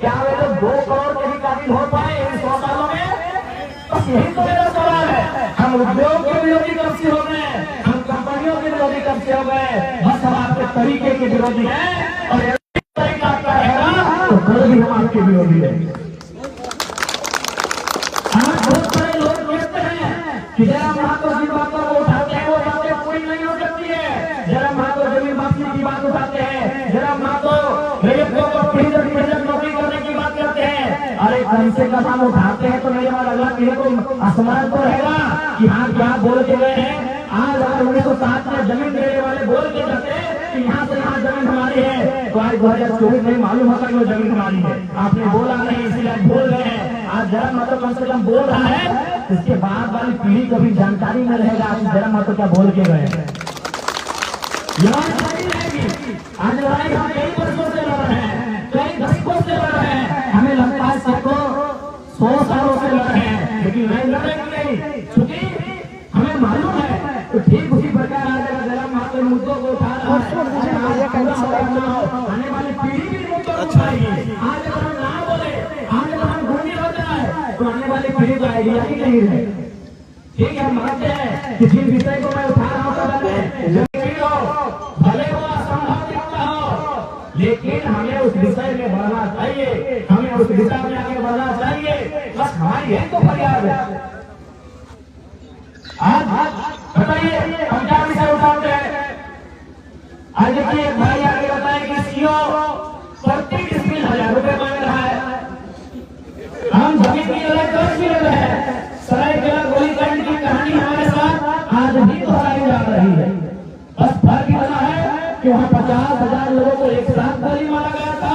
क्या वे लोग 2 करोड़ के भी काबिल हो पाए इन 100 सालों में? बस यही तो मेरा सवाल है। हम उद्योग के विरोधी कब से हो गए, हम कंपनियों के विरोधी कब से हो गए? बस हम आपके तरीके के विरोधी हैं और तरीका आपका रहेगा तो कल भी हम आपके विरोधी रहेंगे। बहुत सारे लोग कहते हैं कि जयराम महातो जी बातों को उठाते हैं, वो बातें पूरी नहीं हो सकती है। जयराम महातो जमीन वापसी की बात उठाते हैं, जयराम महातो गरीबों को पीढ़ी नौकरी करने की बात करते हैं। अरे कम से कम हम उठाते हैं तो मेरे बाद अगला पीढ़ी को स्मरण तो रहेगा कि हाँ क्या बोल के गए हैं। आज अगर 1907 में जमीन देने वाले बोल के जाते कि यहाँ से यहाँ जमीन हमारी है, तो आज 2024 में मालूम होता कि वो जमीन हमारी है। आपने बोला नहीं इसलिए बोल रहे हैं। आज जयराम महातो कम से कम बोल रहा है, इसके बाद वाली पीढ़ी को भी जानकारी में रहेगा आप जयराम महातो क्या बोल के गए हैं। लड़ाई रहेगी। आज लड़ाई हम कई वर्षों से लड़ रहे हैं, कई दशकों से लड़ रहे हैं। हमें लगता है सबको 100 सालों से लड़ रहे हैं, लेकिन नहीं लड़ेंगे नहीं, क्योंकि हमें मालूम है। तो ठीक उसी प्रकार आज जयराम महातो मुद्दों को उठा रहा है, आने वाली पीढ़ी भी मुद्दों को उठाएगी। आज अगर हम ना बोले, आज अगर हम घूमी हो जाए तो आने वाली पीढ़ी को आइडिया ही नहीं है। ठीक है, हम मानते हैं कि जिन विषय को मैं उठा रहा हूँ भले वो असंभव दिखता हो, लेकिन हमें उस विषय में बढ़ना चाहिए, हमें उस दिशा में आगे बढ़ना चाहिए। बस हमारी यही तो फरियाद है। आज बताइए हम क्या विषय उठाते हैं? आज देखिए एक भाई आगे बताए कि सीओ प्रति डिस्मिल 1000 रुपए मांग रहा है। हम जमीन की लड़ाई कर भी रहे हैं। सरायकेला गोलीकांड की कहानी हमारे साथ आज भी दोहराई जा रही है। बस फर्क इतना है कि वहाँ 50,000 लोगों को एक साथ गोली मारा गया था,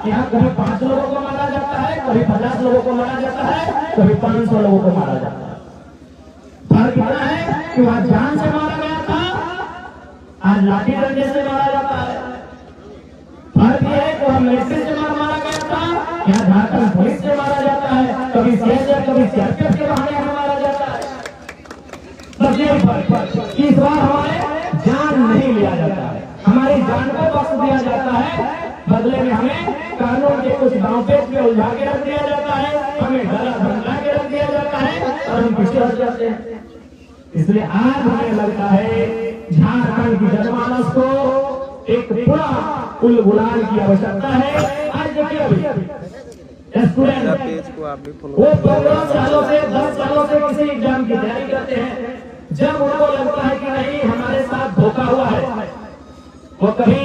यहाँ कभी 5 लोगों को मारा जाता है, कभी 50 लोगों को मारा जाता है, कभी 500 लोगों को मारा जाता है। फर्क इतना है कि वहाँ जान से मारा गया था, आज लाठी डंडे से मारा जाता है। फर्क यह है कि वहाँ मिलिट्री से मारा गया था, यहाँ झारखंड पुलिस से मारा जाता है, कभी सीएसएफ कभी सीआरपीएफ के बहाने हमें मारा जाता है। बस यही फर्क कि इस बार हमारे जान नहीं लिया जाता है, हमारी जान को बख्श दिया जाता है। बदले में हमें कानून के कुछ दांवपेच में उलझा के रख दिया जाता है, हमें डरा धमका के रख दिया जाता है और हम पीछे हट जाते हैं। इसलिए आज हमें लगता है झारखंड की जनमानस को एक पूरा कुल गुलाल की आवश्यकता है। आज देखिए अभी स्टूडेंट वो 15 सालों से 10 सालों से किसी एग्जाम की तैयारी करते हैं। जब उनको लगता है कि नहीं हमारे साथ धोखा हुआ है, वो कभी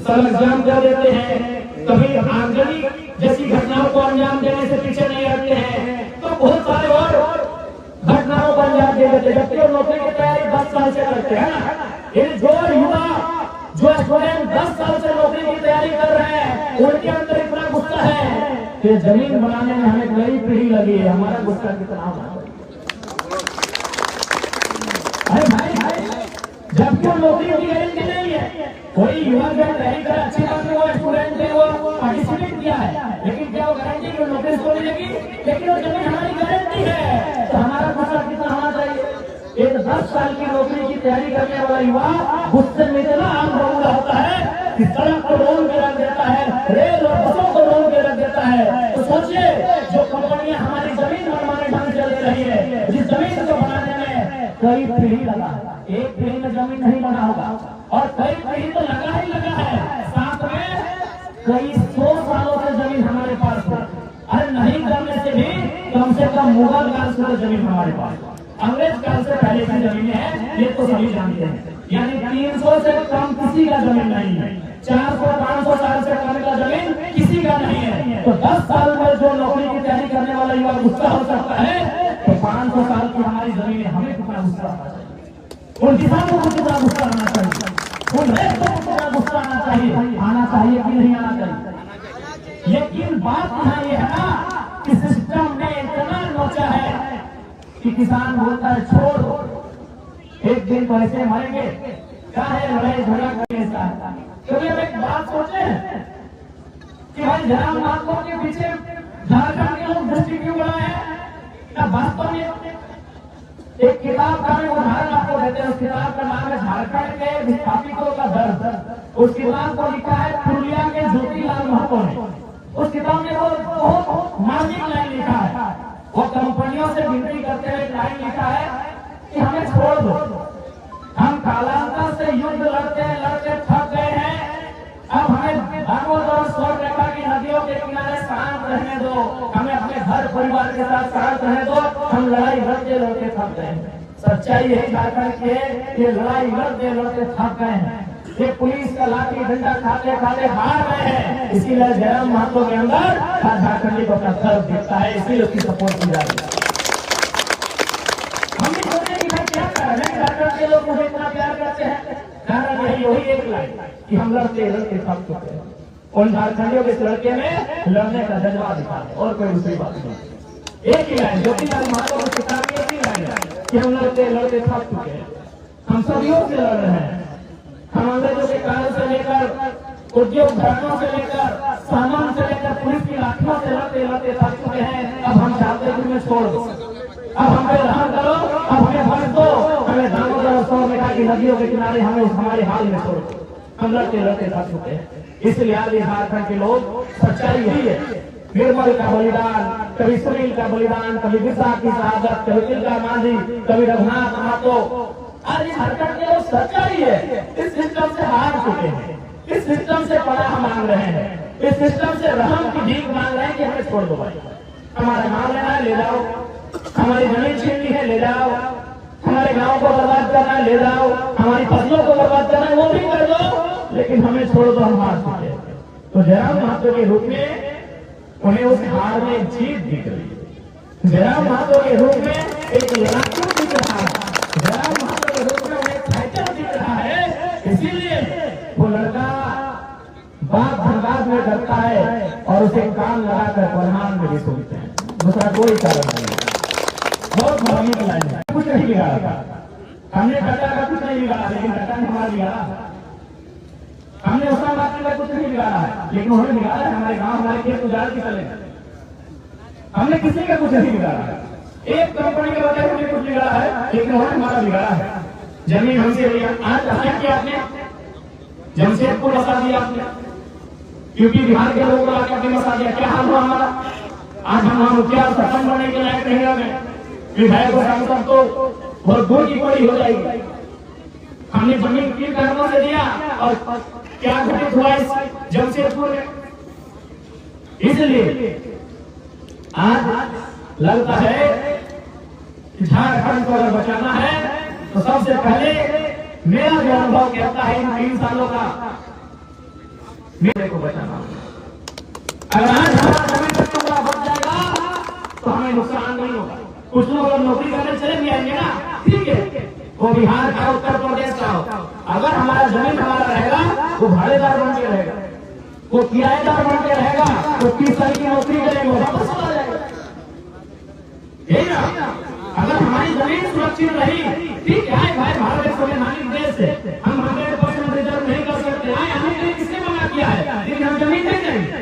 सब एग्जाम कर देते हैं, कभी आगजनी जैसी घटनाओं को अंजाम देने से पीछे नहीं हटते हैं, तो बहुत सारे और घटनाओं को अंजाम दे देते हैं। जबकि नौकरी की तैयारी 10 साल से करते हैं ना। जो युवा जो स्टूडेंट 10 साल से नौकरी की तैयारी कर रहे हैं, उनके अंदर इतना गुस्सा है कि जमीन बनाने में हमें कई पीढ़ी लगी है, हमारा गुस्सा कितना होगा। अरे भाई जबकि वो नौकरी की गारंटी नहीं है। कोई युवा जो तैयारी कर अच्छी बात है, वो स्टूडेंट ने वो पार्टिसिपेट किया है, लेकिन क्या वो गारंटी की नौकरी को मिलेगी? लेकिन वो जमीन हमारी गारंटी है, तो हमारा गुस्सा कितना होना चाहिए? एक 10 साल की नौकरी की तैयारी करने वाला युवा गुस्से में इतना आग बबूला होता है कि सड़क को रोक के रख देता है, रेल और बसों को रोक के रख देता है। तो सोचिए जो कंपनियां हमारी जमीन मनमाने ढंग से चल रही है, जिस जमीन को बनाने में कई पीढ़ी लगा, एक पीढ़ी में जमीन नहीं बना होगा और कई पीढ़ी तो लगा ही लगा है, साथ में कई 100 सालों से जमीन हमारे पास है। अरे नहीं करने से भी कम से कम मुगल काल से जमीन हमारे पास, अंग्रेज काल से पहले की जमीन है, ये तो सभी जानते हैं। यानी 300 से कम किसी का जमीन नहीं है, 400-500 साल से कम का जमीन किसी का नहीं है। तो 10 साल में जो नौकरी की तैयारी करने वाला युवा गुस्सा हो सकता है, तो 500 साल की हमारी जमीन है, हमें कितना गुस्सा आना चाहिए, उन किसानों को कितना गुस्सा आना चाहिए, उन रेत को कितना गुस्सा आना चाहिए कि नहीं आना चाहिए। लेकिन बात यहाँ ये है ना कि सिस्टम ने इतना नोचा है कि किसान बोलता है छोड़, एक दिन तो ऐसे मरेंगे, क्या है लड़ाई झगड़ा करने का। कभी हम एक बात सोचे कि भाई जयराम महातो के पीछे झारखंड के लोग दृष्टि क्यों बनाए हैं? क्या वास्तव में एक किताब का मैं उदाहरण आपको देते हैं। उस किताब का नाम है झारखंड के विस्थापितों का दर्द। उस किताब को लिखा है पुरुलिया के ज्योतिलाल महतो ने। उस किताब में मार्जिन लाइन लिखा है, वो कंपनियों से विनती करते हुए लाइन लिखा है कि हमें छोड़ दो, हम कालांतर से युद्ध लड़ते लड़ते थक गए हैं, अब हमें दामोदर स्वर्ग रेखा की नदियों के किनारे शांत रहने दो, हमें अपने घर परिवार के साथ शांत रहने दो, हम लड़ाई लड़ते लड़ते थक गए हैं। सच्चाई यही झारखंड की है, ये लड़ाई लड़ते लड़ते थक गए हैं, ये पुलिस का लाठी डंडा खाते खाते हार गए हैं, इसीलिए जयराम महतो के अंदर झारखंडी को अपना गर्व दिखता है, इसीलिए उसकी सपोर्ट की जा रही है। हम भी सोचते कि भाई क्या कर रहे हैं, झारखंड के लोग मुझे इतना प्यार करते हैं, कारण यही वही एक लाइन कि हम लड़ते लड़ते थक चुके हैं। उन झारखंडियों के लड़के में लड़ने का जज्बा दिखा है और कोई दूसरी बात नहीं। एक ही लाइन ज्योतिलाल महतो की किताब में एक ही लाइन है कि हम लड़ते लड़ते थक चुके हैं, हम सदियों से लड़ रहे हैं, हम अंग्रेजों के काल से लेकर उद्योग धर्मों से लेकर सामान से लेकर पुलिस की लाठियों से लड़ते लड़ते थक चुके हैं। अब हम चाहते हैं कि हमें छोड़ दो, अब हमें रहम करो, अब हमें भर दो, हमें दामोदर स्वर्ग रेखा की नदियों के किनारे हमें हमारे हाल में छोड़ दो, हम लड़ते लड़ते थक चुके हैं। इसलिए आज झारखंड के लोग, सच्चाई यही है, निर्मल का बलिदान, कभी सुनील का बलिदान, कभी बिरसा की शहादत, कभी तिलका मांझी, कभी रघुनाथ महतो, आज झारखंड के लोग सच्चाई है, इस सिस्टम से हार चुके हैं, इस सिस्टम से पनाह मांग रहे हैं, इस सिस्टम से रहम की भीख मांग रहे हैं कि हमें छोड़ दो भाई, हमारा नाम लेना है ले जाओ, हमारी जमीन छीननी है ले जाओ, हमारे गांव को बर्बाद करना है ले जाओ, हमारी फसलों को बर्बाद करना है वो भी कर दो, लेकिन हमें छोड़ दो, हम हार चुके हैं। तो जयराम महतो के रूप में उन्हें उस हार में जीत दिख रही है, जयराम महतो के रूप में एक लड़ाकू दिख रहा है, जयराम महतो के रूप में उन्हें फाइटर दिख रहा है, इसीलिए वो लड़का बात धनबाद में करता है और उसे काम लगाकर प्रधान में भी सुनते हैं, दूसरा कोई कारण नहीं है। बहुत धार्मिक लाइन है, कुछ नहीं बिगाड़ा था, हमने टक्का का कुछ नहीं बिगाड़ा, लेकिन टक्का ने हमारा बिगाड़ा, हमने उसका बात का कुछ नहीं बिगाड़ा है, लेकिन उन्होंने बिगाड़ा है हमारे गांव हमारे खेत उजाड़ के चले, हमने किसी का कुछ नहीं बिगाड़ा है, एक कंपनी के वजह से कुछ बिगाड़ा है, लेकिन उन्होंने हमारा बिगाड़ा है। जमीन हमसे लिया, आज क्या किया आपने, जमशेदपुर बसा दिया आपने, यूपी बिहार के लोगों को आकर बसा दिया, क्या हाल हुआ हमारा, आज हम मुखिया सरपंच बनने के लायक नहीं हो गए, विधायक और सांसद तो बहुत दूर की पड़ी हो जाएगी। हमने जमीन किन कारणों से दिया और क्या घटित हुआ इस जमशेदपुर में, इसलिए आज लगता है कि झारखंड को अगर बचाना है तो सबसे पहले मेरा जो अनुभव कहता है इन 3 सालों का, मेरे को बचाना। अगर आज हमारा जमीन का टुकड़ा बच जाएगा तो हमें नुकसान नहीं होगा। कुछ लोग अगर नौकरी करने चले भी आएंगे ना, ठीक है, वो बिहार का उत्तर प्रदेश का हो, अगर हमारा जमीन हमारा रहेगा वो भाड़ेदार बन के रहेगा, वो किराएदार बन के रहेगा, वो 30 साल की नौकरी करेंगे वो वापस आ जाएगा, यही ना। अगर हमारी जमीन सुरक्षित रही, ठीक है भाई, भारत एक संवैधानिक देश है, हम 100% रिजर्व नहीं कर सकते, हमने किसने मना किया है, लेकिन हम जमीन नहीं देंगे,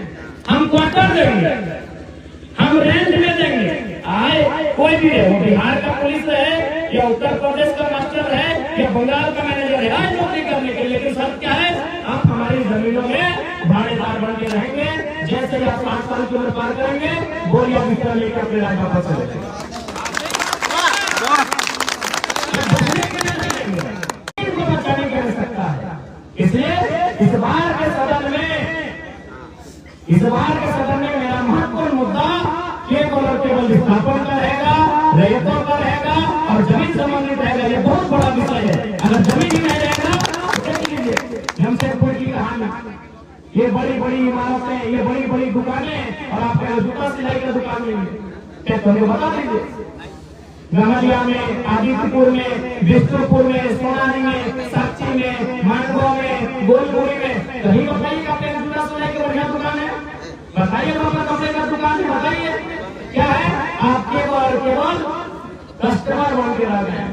हम क्वार्टर देंगे, हम रेंट में देंगे। आए कोई भी है, वो बिहार का पुलिस है या उत्तर प्रदेश का मास्टर है या बंगाल का मैनेजर है, आज नौकरी करने के लिए, लेकिन शर्त क्या है, आप हमारी जमीनों में भाड़ेदार बन के रहेंगे, जैसे ही आप 5 साल की उम्र पार करेंगे बोरिया बिस्तर लेकर अपने राज्य वापस चले जाएंगे। इसलिए इस बार के सदन में मेरा महत्वपूर्ण मुद्दा केवल और केवल विस्थापन का रहेगा, रैयतों का रहेगा और जमीन संबंधित रहेगा। ये बहुत बड़ा विषय है, अगर जमीन ही नहीं रहेगा तो देख लीजिए जमशेदपुर की कहानी, ये बड़ी बड़ी इमारतें, ये बड़ी बड़ी दुकानें और आपके जूता सिलाई का दुकान लेंगे, तो हमें बता दीजिए, गमलिया में, आदित्यपुर में, बिष्णुपुर में, सोनारी में, साक्षी में, मानगांव में, गोलपुरी में, कहीं बताइए कपड़े का जूता सिलाई की बढ़िया दुकान है, बताइए अपना कपड़े का दुकान है, बताइए क्या है, आप केवल केवल कस्टमर बन के रह गए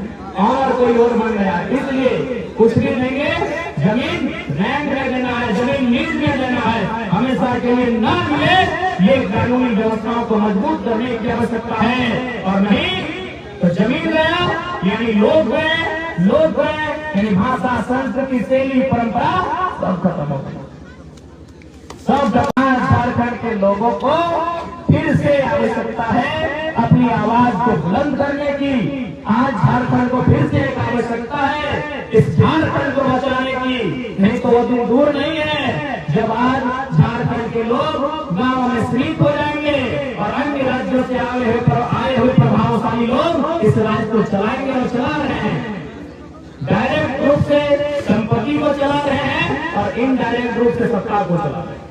और कोई और बन गया, इसलिए कुछ भी देंगे, जमीन रैंक में देना है, जमीन लीज में देना है, हमेशा के लिए न मिले, ये कानूनी व्यवस्थाओं को मजबूत करने की आवश्यकता है, और नहीं तो जमीन गया यानी लोग गए यानी भाषा, संस्कृति, शैली, परंपरा सब खत्म हो गई, सब झारखंड के लोगों को फिर से आवश्यकता है अपनी आवाज को बुलंद करने की। आज झारखंड को फिर से एक आवश्यकता है इस झारखंड को बचाने की, नहीं तो वो दिन दूर नहीं है जब आज झारखंड के लोग गांव में स्लीप हो जाएंगे और अन्य राज्यों से आए हुए प्रभावशाली लोग इस राज्य को चलाएंगे और चला रहे हैं। डायरेक्ट रूप से संपत्ति को चला रहे हैं और इनडायरेक्ट रूप से सत्ता को चला रहे हैं।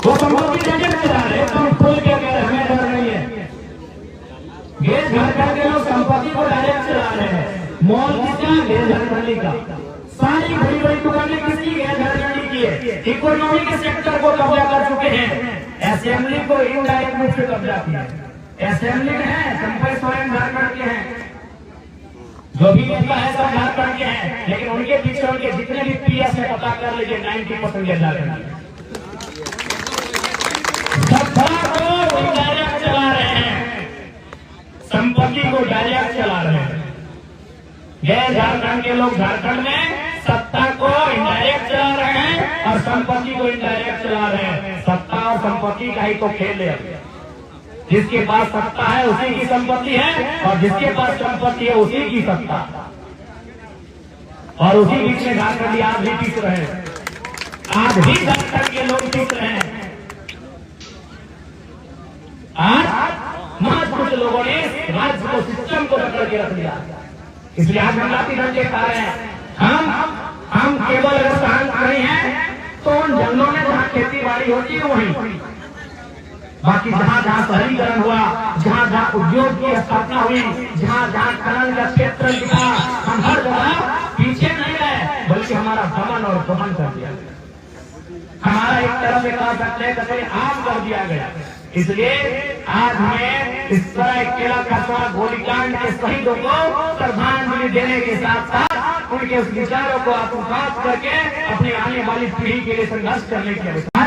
वो संपत्ति डायरेक्ट चला रहे हैं, तो खोल के कह रहे हैं हमें डर नहीं है। ये झारखंड के लोग संपत्ति को डायरेक्ट चला रहे हैं। मॉल किसका? गैर झारखंडी का। सारी बड़ी बड़ी दुकानें किसकी? गैर झारखंडी की है। इकोनॉमी के सेक्टर को कब्जा कर चुके हैं। असेंबली को इनडायरेक्ट रूप से कब्जा किया है। असेंबली में है संपय सोरेन झारखंड के हैं, जो भी नेता है सब झारखंड के हैं, लेकिन उनके पीछे उनके जितने भी पीएस है पता कर लीजिए 90% झारखंड को डायरेक्ट चला रहे हैं, संपत्ति को डायरेक्ट चला रहे हैं। गैर झारखंड के लोग झारखंड में सत्ता को इनडायरेक्ट चला रहे हैं और संपत्ति को इनडायरेक्ट चला रहे हैं। सत्ता और संपत्ति का ही तो खेल है। जिसके पास सत्ता है उसी की संपत्ति है और जिसके पास संपत्ति है उसी की सत्ता, और उसी बीच में झारखंडी आज भी टिक रहे हैं। आज भी झारखंड के लोग टिक रहे हैं। आज महज कुछ लोगों ने राज्य को, सिस्टम को पकड़ के रख दिया। इसलिए आज हम लाठी डंडे खा रहे हैं। हम केवल अगर सहन कर रहे हैं तो उन जंगलों में जहां खेती बाड़ी होती है वहीं, बाकी जहां जहां शहरीकरण हुआ, जहां जहां उद्योग की स्थापना हुई, जहां जहां खनन का क्षेत्र दिखा, हम हर जगह पीछे नहीं रहे बल्कि हमारा दमन और दमन कर दिया गया। हमारा एक तरफ से कह सकते हैं कतई आम कर दिया गया। इसलिए आज हमें इस तरह केला कस्बा गोलीकांड के शहीदों को श्रद्धांजलि देने के साथ साथ उनके उस विचारों को आत्मसात करके अपनी आने वाली पीढ़ी के लिए संघर्ष करने की आवश्यकता।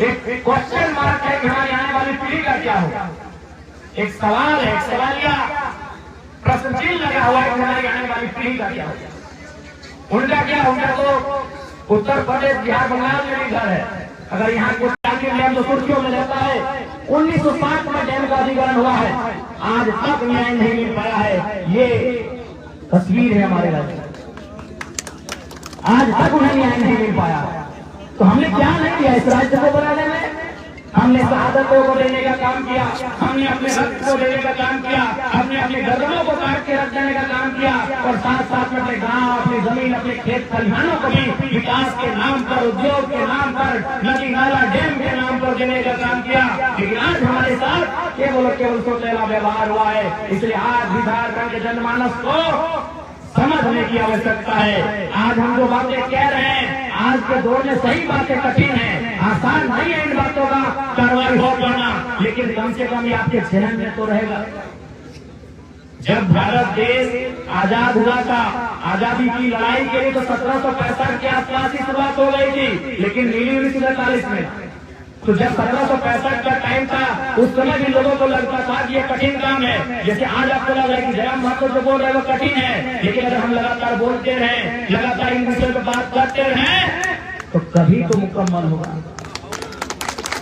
एक क्वेश्चन मार्क है कि हमारी आने वाली पीढ़ी का क्या होगा। एक सवाल है, एक सवालिया प्रश्न चिन्ह लगा हुआ है कि हमारी आने वाली पीढ़ी का क्या होगा। उनका क्या? उनका तो उत्तर प्रदेश, बिहार, बंगाल में भी घर है। अगर यहाँ कुछ डैम जो सुर्खियों में रहता है, 1960 में डैम का अधिग्रहण हुआ है, आज तक न्याय नहीं मिल पाया है। ये तस्वीर है हमारे राज्य, आज तक उन्हें न्याय नहीं मिल पाया। तो हमने क्या नहीं किया इस राज्य को बनाने में? हमने शहादतों को देने का काम किया, हमने अपने रक्त को देने का काम किया, हमने अपने गर्दनों को काट के रख देने का काम किया और साथ साथ में अपने गांव, अपनी जमीन, अपने खेत खलिहानों को भी विकास के नाम पर, उद्योग के नाम पर, नदी नाला डैम के नाम पर देने का काम किया। लेकिन आज हमारे साथ केवल सोचेला व्यवहार हुआ है। इसलिए आज भी झारखंड के जनमानस को समझने की आवश्यकता है। आज हम जो बातें कह रहे हैं, आज के दौर में सही बातें कठिन है, आसान नहीं है इन बातों का कार्रवाई हो पाना, लेकिन कम से कम ये आपके जहन में तो रहेगा। जब भारत देश आजाद हुआ था, आजादी की लड़ाई के लिए तो 1765 के आसपास ही शुरुआत हो गई थी, लेकिन नीली 1947 में। तो जब 1765 का टाइम था उस समय भी लोगों को लगता था कि ये कठिन काम है। जैसे आज आपको लग रहा है कि जयराम महतो जो बोल रहे हैं वो कठिन है, लेकिन अगर हम लगातार बोलते रहें, लगातार इन विषयों पर बात करते रहें तो कभी तो मुकम्मल होगा।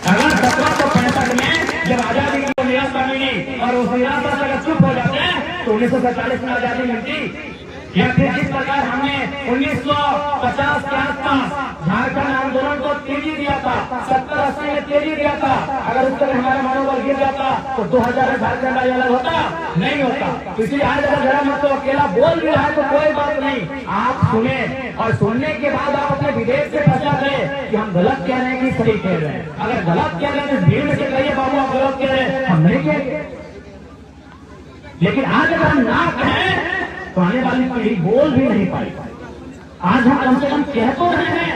अगर 1765 में जब आजादी की निराशा मिली और उस निराशा से अगर चुप हो जाते हैं तो 1947 में आजादी मिलती। या फिर जिस प्रकार हमने 1950 के आसपास झारखंड आंदोलन को तेजी दिया था, 70-80 में तेजी दिया था, अगर उस तरह हमारा मनोबल गिर जाता तो 2000 में झारखंड अलग होता नहीं होता। तो इसलिए आज अगर जरा मत तो अकेला बोल भी रहा है तो कोई बात नहीं, आप सुने और सुनने के बाद आप अपने विदेश से पहचान रहे कि हम गलत कह रहे हैं कि सही कह रहे हैं। अगर गलत कह रहे हैं तो भीड़ में से कहिए बाबू आप गलत कह रहे हैं, हम नहीं कहेंगे। लेकिन आज अगर हम ना कहें तो आने वाली पीढ़ी बोल भी नहीं पाई। आज हम कम से कम कह तो रहे हैं,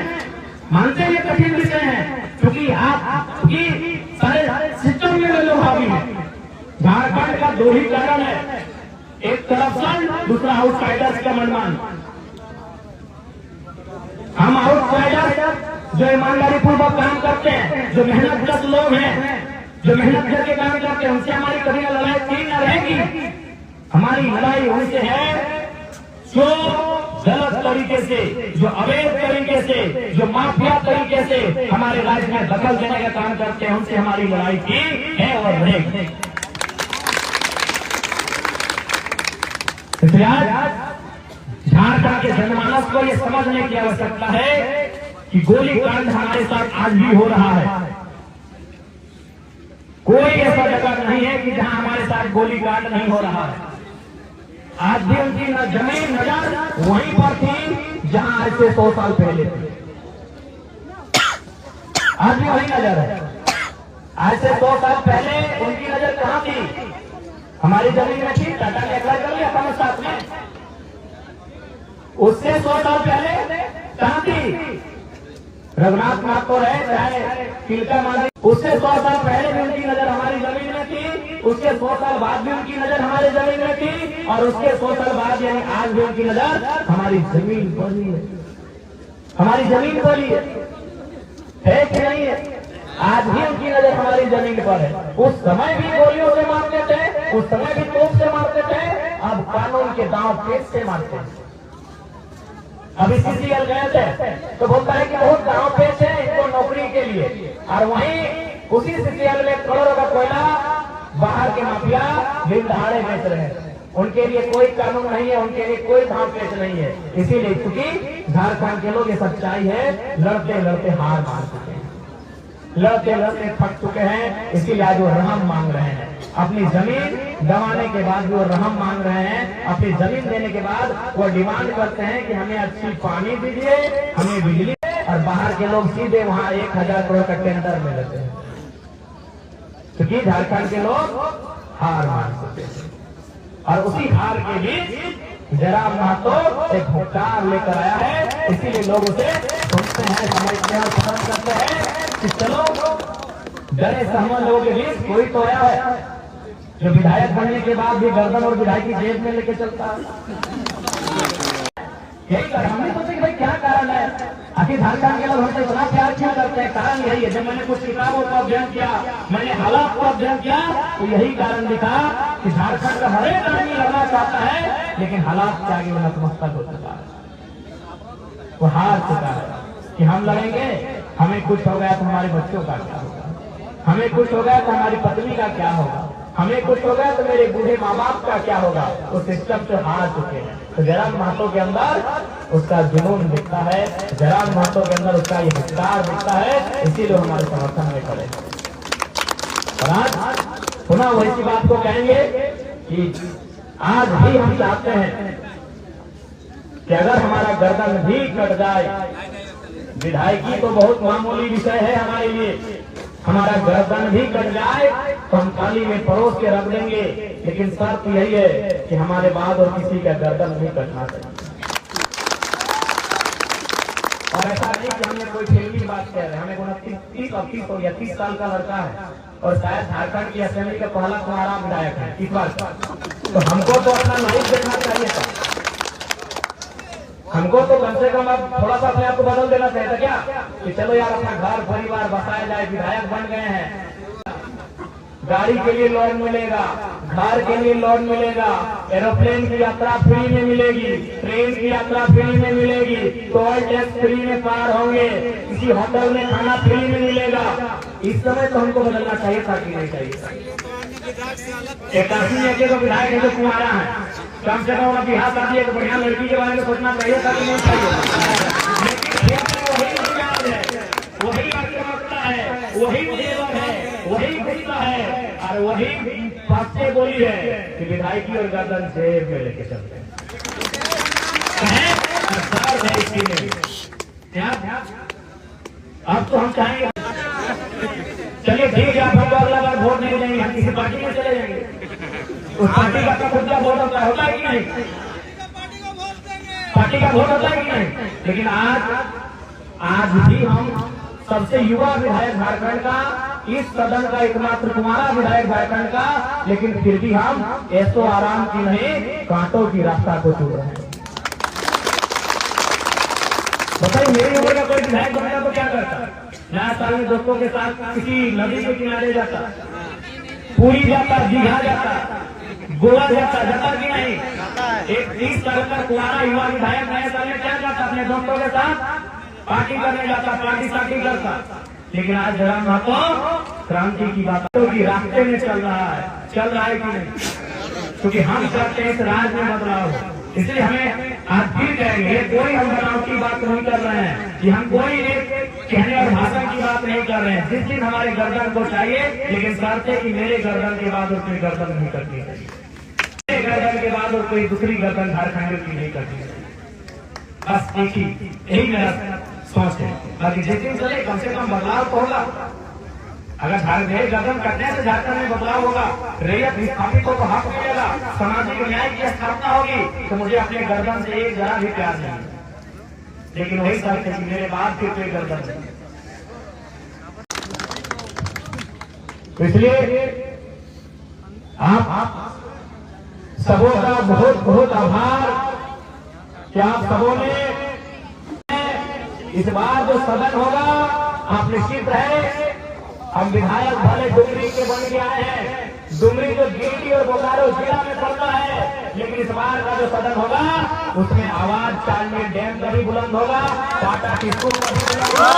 मानते हैं कठिन विषय है, क्योंकि आपकी सारे सिस्टम में लोग हावी हैं। झारखंड का दो ही कारण है, एक करप्शन, दूसरा आउटसाइडर्स का मनमान। हम आउटसाइडर जो ईमानदारी पूर्वक काम करते हैं, जो मेहनत लोग हैं, जो मेहनत करके काम करते हैं, उनसे हमारी कभी ना लड़ाई थी न रहेगी। हमारी लड़ाई उनसे है जो गलत तरीके से, जो अवैध तरीके से, जो माफिया तरीके से हमारे राज्य में दखल देने का काम करते हैं, उनसे हमारी लड़ाई की है और रहेगी। इसलिए आज झारखंड के जनमानस को यह समझने की आवश्यकता है कि गोलीकांड हमारे साथ आज भी हो रहा है। कोई ऐसा जगह नहीं है कि जहां हमारे साथ गोलीकांड नहीं हो रहा है। आज भी उनकी जमीन नजर वहीं पर थी जहां आज से 100 साल पहले थी। आज भी वहीं नजर है। आज से 100 साल पहले उनकी नजर कहां थी? हमारी जमीन में थी। टाटा ने एक्वायर कर लिया अपने साथ में। उससे 100 साल पहले कहां थी? रघुनाथ माथुर है, चाहे तिलका मांझी, उससे 100 साल पहले भी उनकी नजर हमारी जमीन में थी। उसके 100 साल बाद भी उनकी नजर हमारी जमीन में थी और उसके 100 साल बाद यानी आज भी उनकी नजर हमारी जमीन पर ही है। हमारी जमीन पर ही है कि नहीं है? आज भी उनकी नजर हमारी जमीन पर है। उस समय भी गोलियों से मारते थे, उस समय भी तोप से मारते थे, अब कानून के दांव पेच से मारते हैं। अभी सीसीएल गए थे तो बोलता है कि बहुत गांव पेश है इनको नौकरी के लिए, और वहीं उसी सीसीएल में करोड़ों का कोयला बाहर के माफिया दिन दहाड़े बेच रहे हैं। उनके लिए कोई कानून नहीं है, उनके लिए कोई धाम पेश नहीं है। इसीलिए क्योंकि झारखंड के लोग ये सच्चाई है, लड़ते लड़ते हार मान चुके हैं, लड़ते लड़ते थक चुके हैं। इसीलिए आज वो रहम मांग रहे हैं। अपनी जमीन गंवाने के बाद भी वो रहम मांग रहे हैं। अपनी जमीन देने के बाद वो डिमांड करते हैं कि हमें अच्छी पानी दीजिए, हमें बिजली, और बाहर के लोग सीधे वहां 1000 करोड़ का टेंडर में लेते हैं। क्योंकि झारखंड के लोग हार मान चुके हैं और उसी हार के बीच जयराम महतो एक भुगतान लेकर आया है। इसीलिए लोग उसे सुनते हैं, समझते हैं और पसंद करते हैं कि चलो डरे सहमत लोगों के बीच कोई तो आया है जो विधायक बनने के बाद भी गर्दन और विधायक की जेब में लेके चलता है। यही कारण हमने सोचे कि भाई क्या कारण है, आखिर झारखंड के लोग हमसे इतना प्यार क्यों करते हैं? कारण यही है। जब मैंने कुछ किताबों का अध्ययन किया, मैंने हालात का अध्ययन किया, तो यही कारण दिखा कि झारखंड का हर एक आदमी लड़ना चाहता है, लेकिन हालात के आगे नतमस्तक हो चुका है, वो हार चुका है कि हम लड़ेंगे, हमें कुछ हो गया तो हमारे बच्चों का क्या होगा, हमें कुछ हो गया तो हमारी पत्नी का क्या होगा, हमें कुछ हो गया तो मेरे बूढ़े माँ बाप का क्या होगा। वो सिस्टम से हार चुके हैं। तो जयराम महतो के अंदर उसका जुनून दिखता है, जयराम महतो के अंदर उसका ये विस्तार दिखता है। इसीलिए हमारे समर्थन में खड़े। और आज पुनः वही बात को कहेंगे कि आज भी हम चाहते हैं कि अगर हमारा गर्दन भी कट जाए, विधायकी तो बहुत मामूली विषय है हमारे लिए, हमारा गर्दन भी कट जाए तो हम थाली में परोस के रख देंगे, लेकिन शर्त यही है कि हमारे बाद और किसी का गर्दन भी कटना चाहिए। और ऐसा नहीं कि हमने कोई फिल्मी बात कह रहे हैं। हमें 29 हो या 30 साल का लड़का है और शायद झारखंड की असेंबली का पहला तुम्हारा विधायक है इस बार, तो हमको तो अपना लाइफ देखना चाहिए था। हमको तो कम से कम अब थोड़ा सा अपने आप को बदल देना चाहिए था क्या, कि चलो यार अपना घर परिवार बसाया जाए, विधायक बन गए हैं, गाड़ी के लिए लोन मिलेगा, घर के लिए लोन मिलेगा, एरोप्लेन की यात्रा फ्री में मिलेगी, ट्रेन की यात्रा फ्री में मिलेगी, टोल टैक्स फ्री में पार होंगे, किसी होटल में खाना फ्री में मिलेगा। इस समय तो हमको बदलना चाहिए था कि नहीं चाहिए? 81 के तो विधायक है जो कुमारा है, कम से कम बिहार शादी एक बढ़िया लड़की के बारे में सोचना चाहिए था कि नहीं चाहिए? लेकिन वही आक्रामकता है, वही तेवर है, वही गुस्सा है और वही बातें बोली है कि विधायकी और गर्दन जेब में लेके चलते हैं। अब तो हम चाहेंगे, चलिए ठीक है, आप हमको अगला बार वोट नहीं देंगे, हम किसी पार्टी में चले जाएंगे। उस पार्टी का खुद का वोट होता है कि नहीं? पार्टी का वोट होता है कि नहीं? लेकिन आज भी हम सबसे युवा विधायक झारखंड का, इस सदन का एकमात्र कुमारा विधायक झारखंड का, लेकिन फिर भी हम ऐसो आराम की नहीं, कांटों की रास्ता को चुन रहे हैं। बताइए, मेरी उम्र का कोई विधायक बनता तो क्या करता? नया साल में दोस्तों के साथ किसी नदी के किनारे जाता, पूरी जाता, दीघा जाता, गोवा जाता जाता कि नहीं? एक 30 साल का कुआरा युवा विधायक नए साल में क्या करता? अपने दोस्तों के साथ पार्टी करने जाता, पार्टी करता। लेकिन आज जयराम महतो क्रांति की बात की रास्ते में चल रहा है कि नहीं? क्योंकि हम चाहते हैं इस राज्य में बदलाव, इसलिए हमें आज फिर कहेंगे कोई हम बनाव की बात नहीं कर रहे हैं कि हम कोई कहने और भाषण की बात नहीं कर रहे हैं। जिस दिन हमारे गर्दन को चाहिए, लेकिन शर्त है कि मेरे गर्दन के बाद और कोई गर्दन नहीं करती है, मेरे गर्दन के बाद और कोई दूसरी गर्दन झारखंड की नहीं करती है। बस यही मेरा सोच है। बाकी जिस दिन चले कम से कम बदलाव तो होगा। अगर मेरे गर्दन कटने से झारखंड में बदलाव होगा, रैयत विस्थापित को हक मिलेगा, सामाजिक न्याय की स्थापना होगी, तो मुझे अपने गर्दन से एक जरा भी प्यार नहीं। लेकिन वही शर्त है कि मेरे बाद फिर कोई गर्दन नहीं। तो इसलिए आप सबों का बहुत बहुत आभार कि आप सबों ने इस बार जो सदन होगा, आप निश्चित रहे हम विधायक भले डुमरी के बन के आए हैं। डुमरी जो गिरिडीह और बोकारो जिला में पड़ता है, लेकिन इस बार का जो सदन होगा उसमें आवाज चालमेल डैम का भी बुलंद होगा, टाटा टिस्को का भी बुलंद होगा।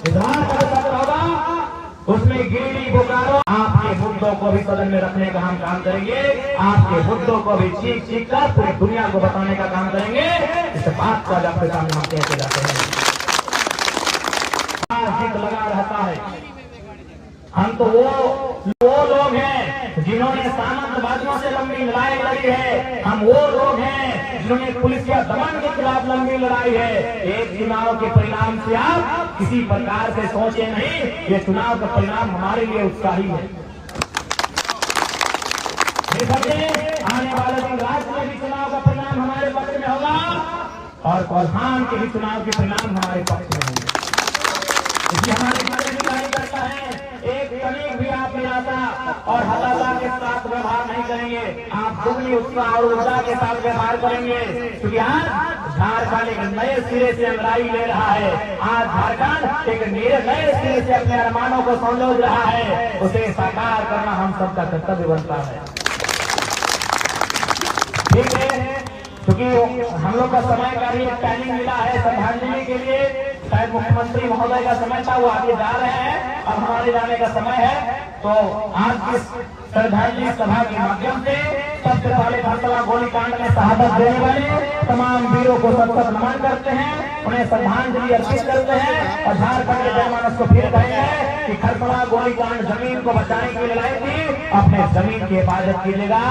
इस बार का जो सदन होगा उसमें गिरिडीह बोकारो आपके मुद्दों को भी सदन में रखने का हम काम करेंगे। आपके मुद्दों को भी चीख कर पूरी दुनिया को बताने का काम करेंगे। इस बात को आज आपके सामने हम कहते जाते हैं। जिद लगा रहता है। हम तो वो लोग हैं जिन्होंने सामंतवादियों से लंबी लड़ाई लड़ी है। हम वो लोग हैं जिन्होंने पुलिस या दमन के खिलाफ लंबी लड़ाई है। एक चुनाव के परिणाम से आप किसी प्रकार से सोचे नहीं, ये चुनाव का परिणाम हमारे लिए उत्साही है। आने वाले दिन राज्य में भी चुनाव का परिणाम हमारे पक्ष में होगा और कोल्हान के भी चुनाव के परिणाम हमारे पक्ष में होंगे। इसलिए हमारे बारे में नहीं करता है, एक तनिक भी आप में आता और हताशा के साथ व्यवहार नहीं करेंगे। आप दुगनी उत्साह और ऊर्जा के साथ व्यवहार करेंगे, क्योंकि आज झारखंड एक नए सिरे से लड़ाई ले रहा है। आज झारखंड एक नए सिरे से अपने अरमानों को संजोज रहा है। उसे साकार करना हम सबका कर्तव्य बनता है। ठीक है, क्योंकि हम लोग का समय का भी एक टाइमिंग मिला है श्रद्धांजलि के लिए। शायद मुख्यमंत्री महोदय का समय था, वो आगे जा रहे हैं, अब हमारे जाने का समय है। तो आज की श्रद्धांजलि सभा के माध्यम से सबसे पहले खरतला गोलीकांड में शहादत देने वाले तमाम वीरों को सत नमन करते हैं, उन्हें श्रद्धांजलि अर्पित करते हैं और झारखंड के जनमानस को फिर कहेंगे कि खरतला गोलीकांड जमीन को बचाने की लड़ाई थी। अपने जमीन की हिफाजत कीजिएगा।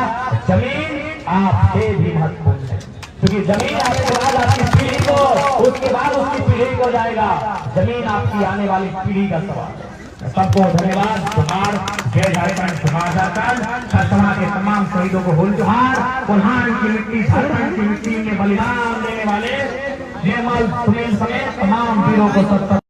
जमीन आपसे भी महत्वपूर्ण है, क्योंकि जमीन आपके बाद आपकी पीढ़ी को, उसके बाद उसकी पीढ़ी को जाएगा। जमीन आपकी आने वाली पीढ़ी का सवाल है। सबको धन्यवाद। जोहार, जय झारखंड, जोहार झारखंड। खरतला के तमाम शहीदों को होल जोहार। कोल्हान की मिट्टी, झारखंड की मिट्टी में बलिदान देने वाले जयमल सुनील समेत तमाम वीरों को